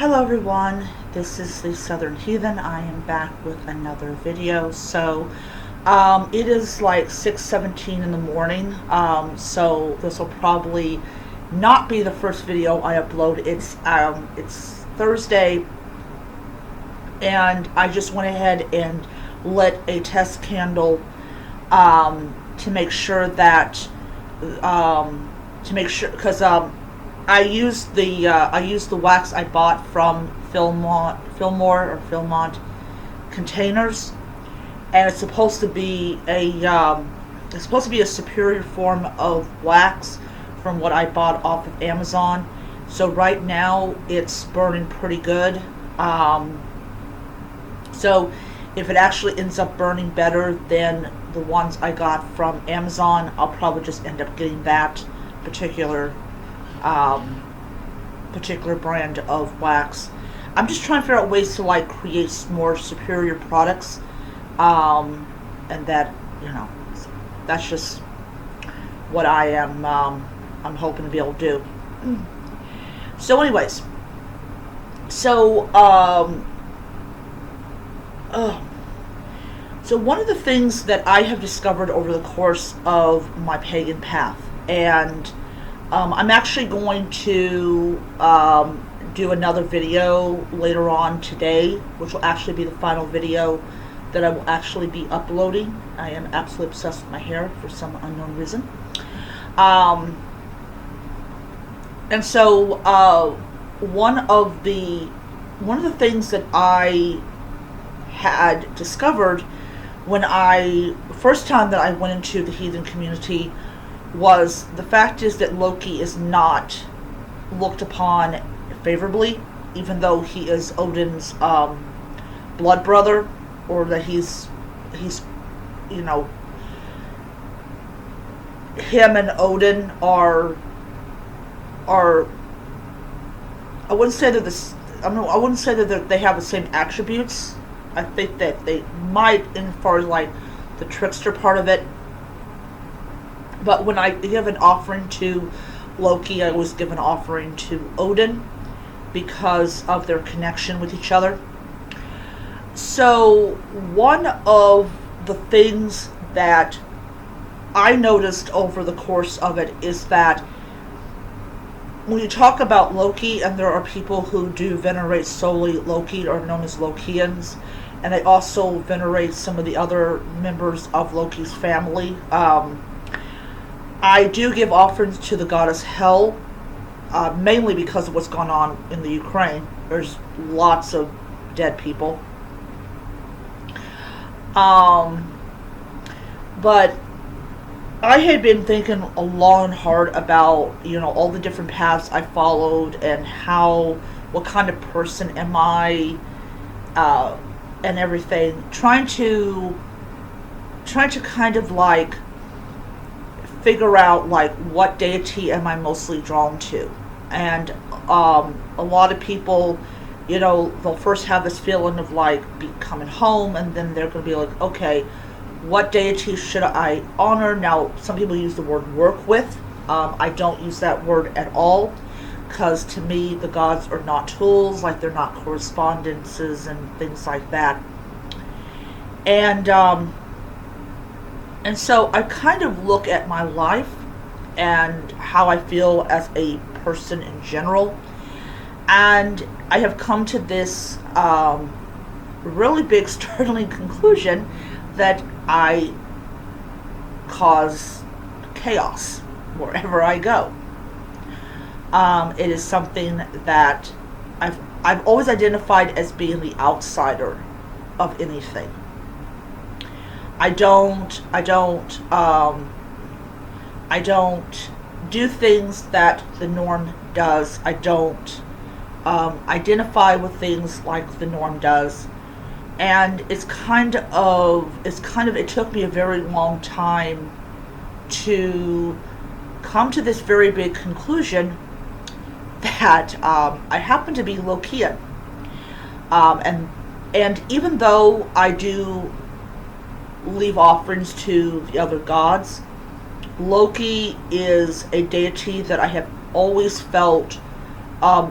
Hello everyone, this is the Southern Heathen. I am back with another video. It is like 6:17 in the morning, so this will probably not be the first video I upload. It's Thursday, and I just went ahead and lit a test candle to make sure that because I used the wax I bought from Fillmore containers, and it's supposed to be a superior form of wax from what I bought off of Amazon. So right now it's burning pretty good. So if it actually ends up burning better than the ones I got from Amazon, I'll probably just end up getting that particular brand of wax. I'm just trying to figure out ways to create more superior products, and that, that's just what I am I'm hoping to be able to do. So anyways, so one of the things that I have discovered over the course of my pagan path, and I'm actually going to do another video later on today, which will actually be the final video that I will actually be uploading. I am absolutely obsessed with my hair for some unknown reason. And so one of the things that I had discovered when first time that I went into the heathen community was the fact is that Loki is not looked upon favorably, even though he is Odin's blood brother, or that he's him and Odin are I wouldn't say that I wouldn't say that they have the same attributes. I think that they might, in far as the trickster part of it. But when I give an offering to Loki, I always give an offering to Odin because of their connection with each other. So one of the things that I noticed over the course of it is that when you talk about Loki, and there are people who do venerate solely Loki, or known as Lokeans, and they also venerate some of the other members of Loki's family. I do give offerings to the goddess Hel, mainly because of what's gone on in the Ukraine. There's lots of dead people. But I had been thinking long and hard about, all the different paths I followed and what kind of person am I, and everything. Trying to kind of figure out what deity am I mostly drawn to. And a lot of people, they'll first have this feeling of coming home, and then they're going to be like, okay, what deity should I honor? Now, some people use the word work with. I don't use that word at all, because to me the gods are not tools, they're not correspondences and things like that. And so I kind of look at my life and how I feel as a person in general, and I have come to this really big startling conclusion that I cause chaos wherever I go. It is something that I've always identified as being the outsider of anything. I don't do things that the norm does. I don't identify with things like the norm does. And it took me a very long time to come to this very big conclusion that I happen to be Lokean. And even though I do leave offerings to the other gods, Loki is a deity that I have always felt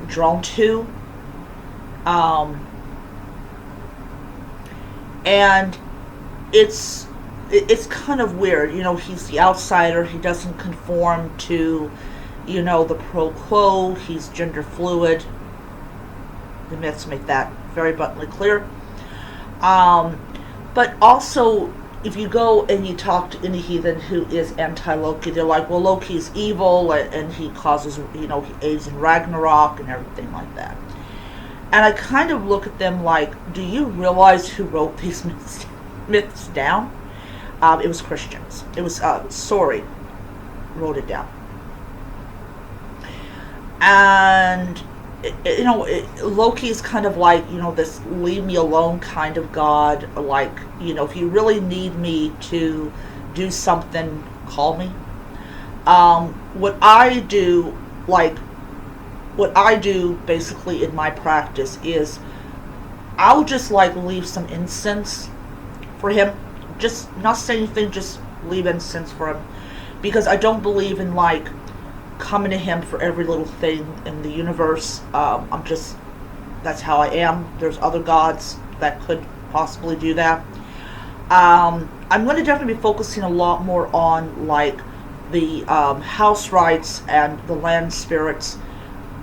drawn to. Um, and it's kind of weird. He's the outsider. He doesn't conform to, the pro quo. He's gender fluid. The myths make that very bluntly clear. But also, if you go and you talk to any heathen who is anti-Loki, they're like, well, Loki's evil, and he causes, he aids in Ragnarok and everything like that. And I kind of look at them like, do you realize who wrote these myths down? It was Christians. It was Sorry wrote it down. And Loki is kind of like, this leave me alone kind of god. Like, if you really need me to do something, call me. What I do basically in my practice is I'll just leave some incense for him. Just not say anything, just leave incense for him. Because I don't believe in coming to him for every little thing in the universe. That's how I am. There's other gods that could possibly do that. I'm going to definitely be focusing a lot more on the house rights and the land spirits.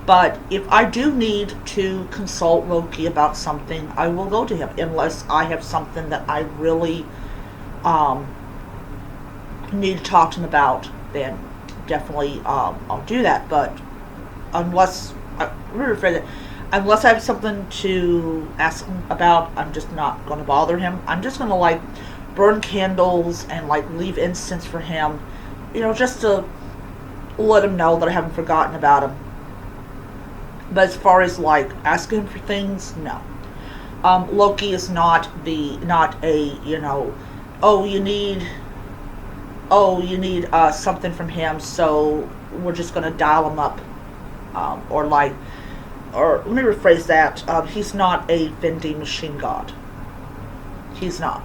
But if I do need to consult Loki about something, I will go to him, unless I have something that I really need to talk to him about. Then definitely I'll do that. But unless I have something to ask him about, I'm just not going to bother him. I'm just going to burn candles and leave incense for him, just to let him know that I haven't forgotten about him. But as far as asking him for things, no. Loki is not a you need something from him, so we're just gonna dial him up, or let me rephrase that. He's not a vending machine god. He's not.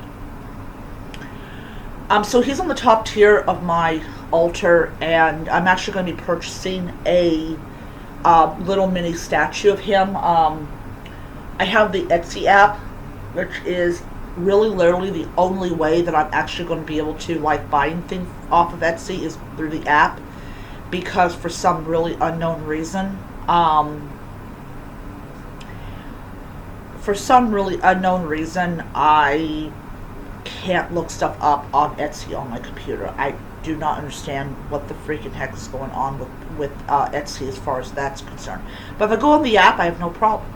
So he's on the top tier of my altar, and I'm actually going to be purchasing a little mini statue of him. I have the Etsy app, which is really literally the only way that I'm actually going to be able to buying things off of Etsy is through the app, because for some really unknown reason, I can't look stuff up on Etsy on my computer. I do not understand what the freaking heck is going on with Etsy as far as that's concerned. But if I go on the app, I have no problem.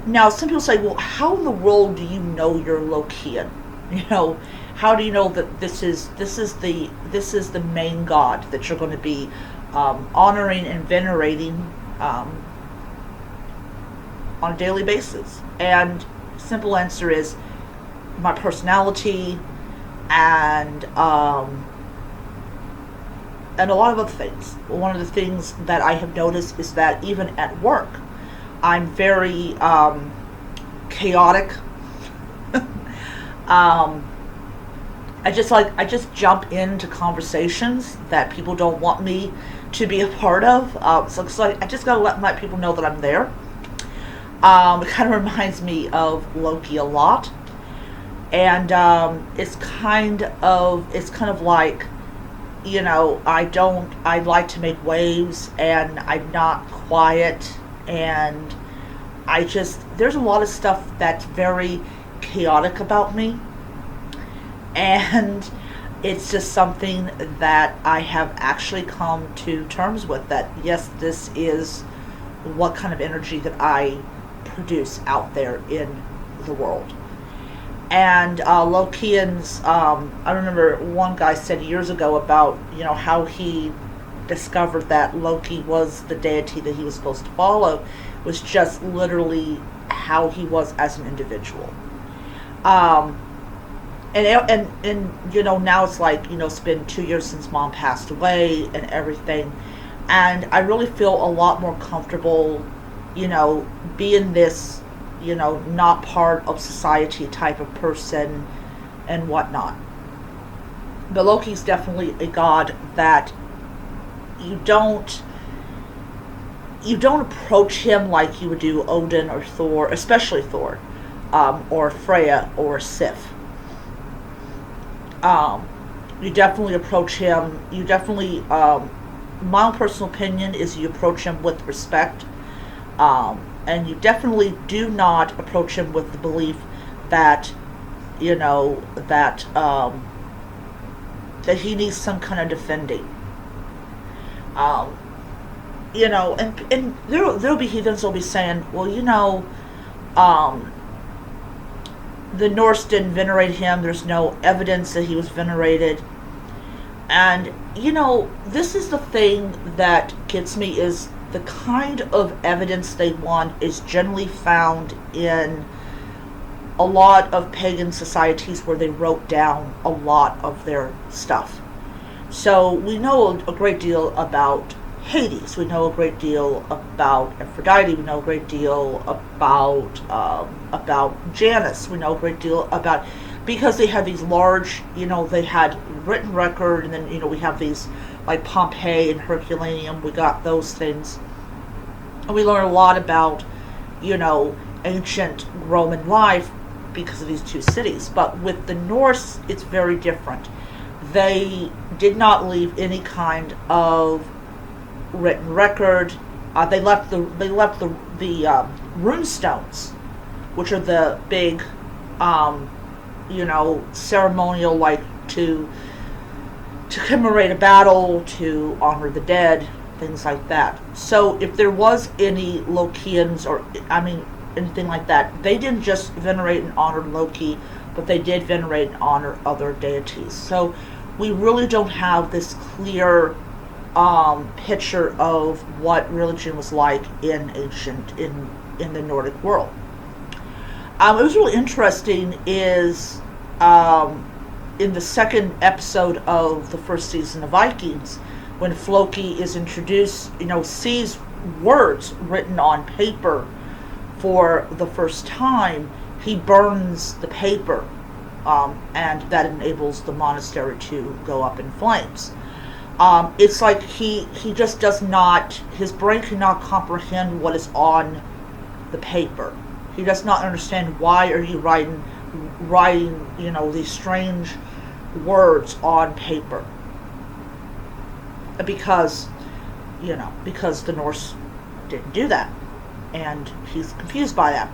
Now, some people say, well, how in the world do you know you're Lokean? How do you know that this is the main god that you're going to be honoring and venerating on a daily basis? And simple answer is my personality and a lot of other things. One of the things that I have noticed is that even at work, I'm very chaotic. I just jump into conversations that people don't want me to be a part of. So I just gotta let people know that I'm there. It kind of reminds me of Loki a lot, and it's kind of like, I like to make waves, and I'm not quiet, and there's a lot of stuff that's very chaotic about me, and it's just something that I have actually come to terms with, that yes, this is what kind of energy that I produce out there in the world. And Lokeans, I remember one guy said years ago about how he discovered that Loki was the deity that he was supposed to follow, was just literally how he was as an individual. And now it's it's been 2 years since Mom passed away and everything, and I really feel a lot more comfortable being this not part of society type of person and whatnot. But Loki's definitely a god that you don't you don't approach him like you would do Odin or Thor, especially Thor, or Freya or Sif. You definitely approach him. You definitely, my own personal opinion is you approach him with respect, and you definitely do not approach him with the belief that, that he needs some kind of defending. Um, and there'll be heathens who'll be saying, well, um, the Norse didn't venerate him. There's no evidence that he was venerated. And, this is the thing that gets me, is the kind of evidence they want is generally found in a lot of pagan societies where they wrote down a lot of their stuff. So we know a great deal about Hades. We know a great deal about Aphrodite. We know a great deal about Janus. We know a great deal about, because they had these large, they had written record, and then we have these like Pompeii and Herculaneum. We got those things, and we learn a lot about ancient Roman life because of these two cities. But with the Norse, it's very different. They did not leave any kind of written record. They left the rune stones, which are the big, ceremonial, like to commemorate a battle, to honor the dead, things like that. So if there was any Lokeans, or anything like that, they didn't just venerate and honor Loki, but they did venerate and honor other deities. So we really don't have this clear picture of what religion was like in the Nordic world. What was really interesting is in the second episode of the first season of Vikings, when Floki is introduced, sees words written on paper for the first time, he burns the paper, and that enables the monastery to go up in flames. It's like he just does not, his brain cannot comprehend what is on the paper. He does not understand why are you writing these strange words on paper. Because the Norse didn't do that, and he's confused by that.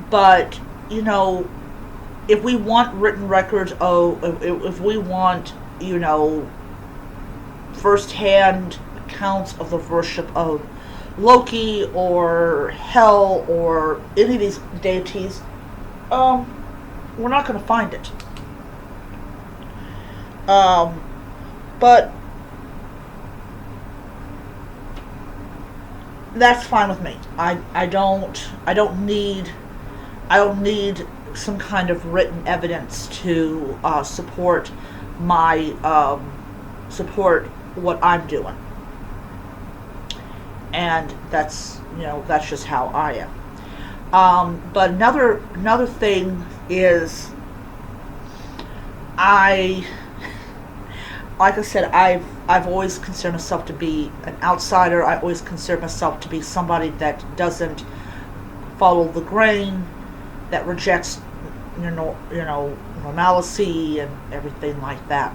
But if we want written records, if we want first-hand accounts of the worship of Loki or Hel or any of these deities, we're not going to find it. But that's fine with me. I don't need some kind of written evidence to support what I'm doing. And that's just how I am. But another thing is, like I said, I've always considered myself to be an outsider. I always consider myself to be somebody that doesn't follow the grain, that rejects normalcy and everything like that.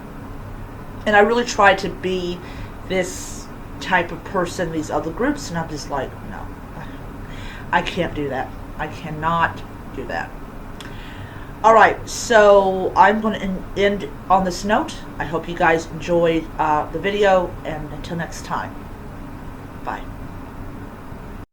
And I really try to be this type of person, these other groups, and I'm just like, no, I can't do that. I cannot do that. Alright, so I'm going to end on this note. I hope you guys enjoyed the video, and until next time, bye.